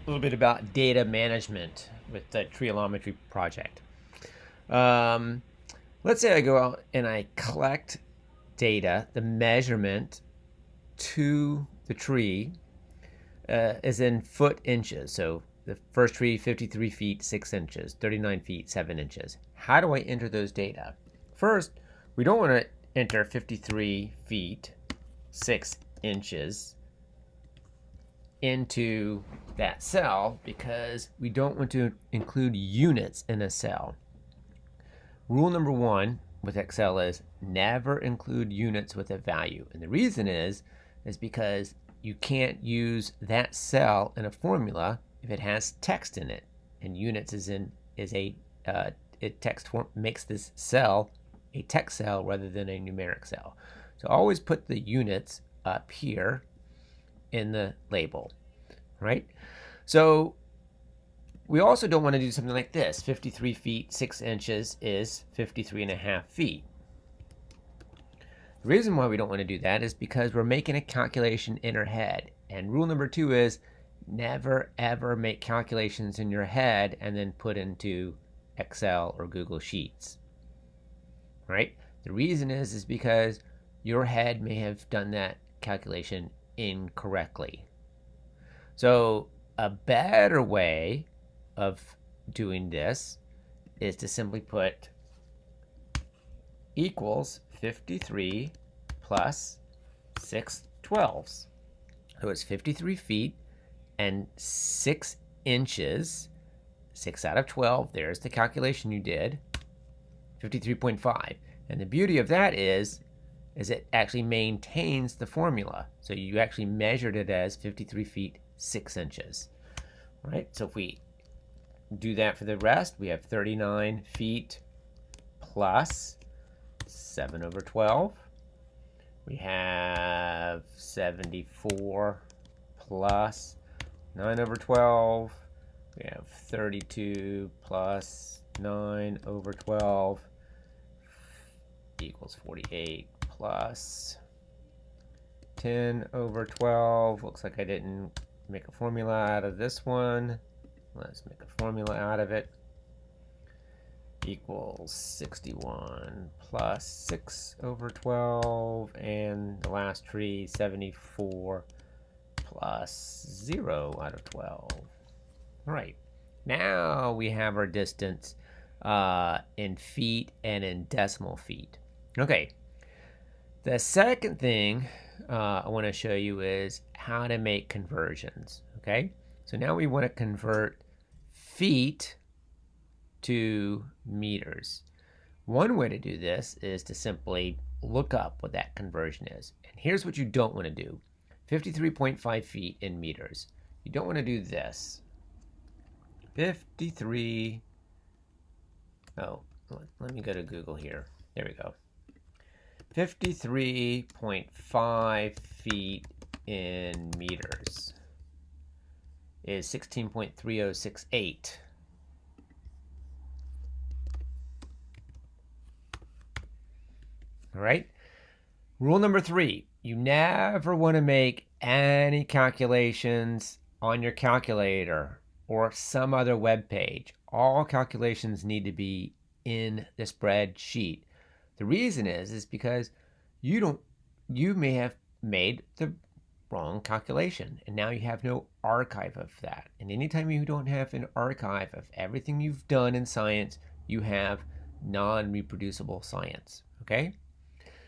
little bit about data management with the tree allometry project. Um, let's say I go out and I collect data, the measurement to the tree is in foot inches. So the first tree, 53 feet, 6 inches, 39 feet, 7 inches. How do I enter those data? First, we don't want to enter 53 feet, 6 inches into that cell because we don't want to include units in a cell. Rule number one with Excel is never include units with a value. And the reason is because you can't use that cell in a formula if it has text in it. And units text form makes this cell a text cell rather than a numeric cell. So always put the units up here in the label, right? So we also don't want to do something like this. 53 feet, 6 inches is 53 and a half feet. The reason why we don't want to do that is because we're making a calculation in our head. And rule number 2 is never ever make calculations in your head and then put into Excel or Google Sheets, right? The reason is because your head may have done that calculation incorrectly. So a better way of doing this is to simply put equals 53 plus 6/12. So it's 53 feet and 6 inches. 6 out of 12, there's the calculation you did, 53.5. And the beauty of that is it actually maintains the formula. So you actually measured it as 53 feet, 6 inches. Right? So if we do that for the rest, we have 39 feet plus 7/12. We have 74 plus 9/12. We have 32 plus 9/12 equals 48 plus 10/12. Looks like I didn't make a formula out of this one. Let's make a formula out of it. Equals 61 plus 6/12, and the last tree, 74 plus 0/12. All right, now we have our distance in feet and in decimal feet. Okay, the second thing I want to show you is how to make conversions. Okay, so now we want to convert feet to meters. One way to do this is to simply look up what that conversion is. And here's what you don't want to do. 53.5 feet in meters. You don't want to do this. 53. Oh, let me go to Google here. There we go. 53.5 feet in meters is 16.3068. All right. Rule number 3, you never want to make any calculations on your calculator or some other web page. All calculations need to be in the spreadsheet. The reason is because you may have made the wrong calculation and now you have no archive of that. And anytime you don't have an archive of everything you've done in science, you have non-reproducible science, okay?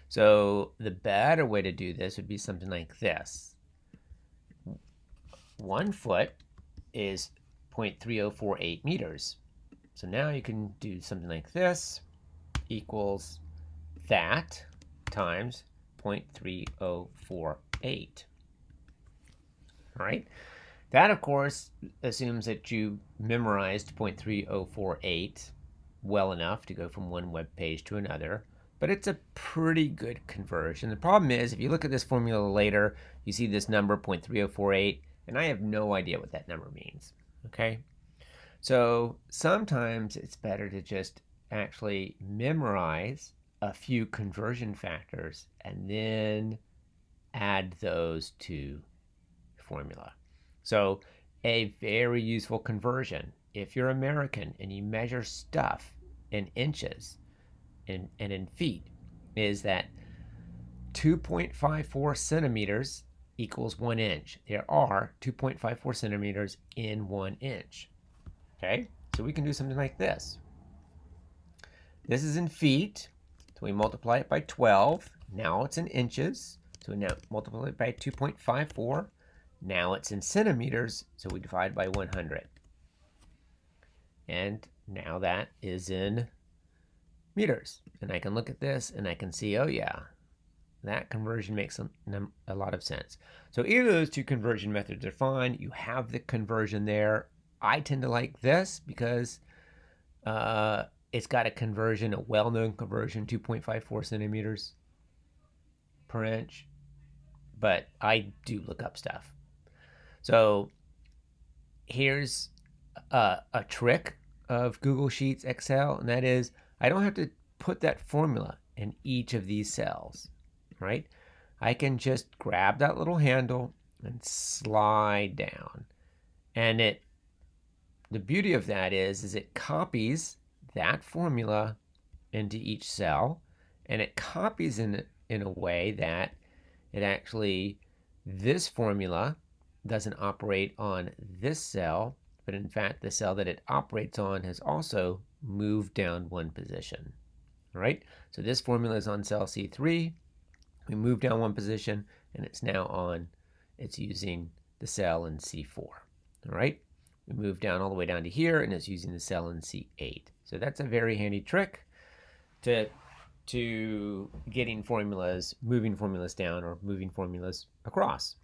So the better way to do this would be something like this. 1 foot is 0.3048 meters. So now you can do something like this equals that times 0.3048. All right. That, of course, assumes that you memorized 0.3048 well enough to go from one web page to another. But it's a pretty good conversion. The problem is, if you look at this formula later, you see this number 0.3048, and I have no idea what that number means, okay? So sometimes it's better to just actually memorize a few conversion factors and then add those to the formula. So a very useful conversion. If you're American and you measure stuff in inches and in feet, is that 2.54 centimeters equals 1 inch. There are 2.54 centimeters in 1 inch. Okay, so we can do something like this. This is in feet, so we multiply it by 12. Now it's in inches, so we now multiply it by 2.54. Now it's in centimeters, so we divide by 100. And now that is in meters. And I can look at this and I can see, oh yeah, that conversion makes a lot of sense. So either of those two conversion methods are fine. You have the conversion there. I tend to like this because it's got a conversion, a well-known conversion, 2.54 centimeters per inch. But I do look up stuff. So here's a trick of Google Sheets Excel, and that is I don't have to put that formula in each of these cells, right? I can just grab that little handle and slide down. And the beauty of that is it copies that formula into each cell, and it copies in a way that it actually, this formula doesn't operate on this cell, but in fact the cell that it operates on has also moved down one position. All right, so this formula is on cell C3. We move down one position and it's now it's using the cell in C4. All right, we move down all the way down to here and it's using the cell in C8. So that's a very handy trick to getting formulas, moving formulas down or moving formulas across.